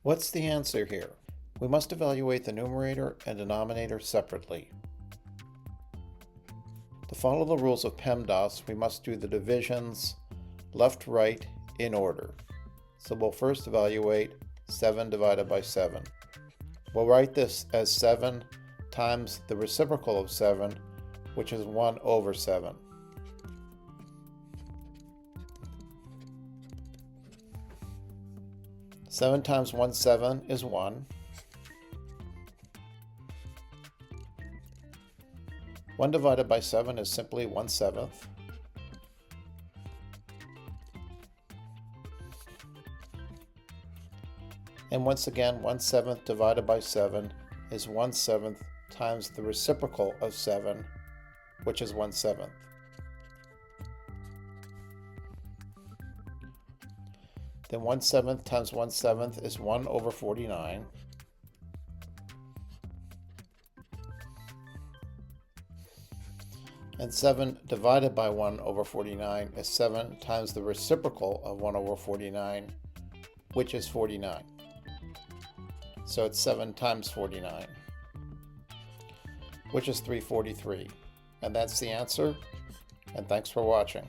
What's the answer here? We must evaluate the numerator and denominator separately. To follow the rules of PEMDAS, we must do the divisions left-right in order. So we'll first evaluate 7 divided by 7. We'll write this as 7 times the reciprocal of 7, which is 1 over 7. Seven times 1/7 is 1. 1 divided by 7 is simply 1/7. And once again, 1/7 divided by 7 is 1/7 times the reciprocal of 7, which is 1/7. Then 1/7 times 1/7 is 1 over 49. And 7 divided by 1 over 49 is 7 times the reciprocal of 1 over 49, which is 49. So it's 7 times 49, which is 343. And that's the answer, and thanks for watching.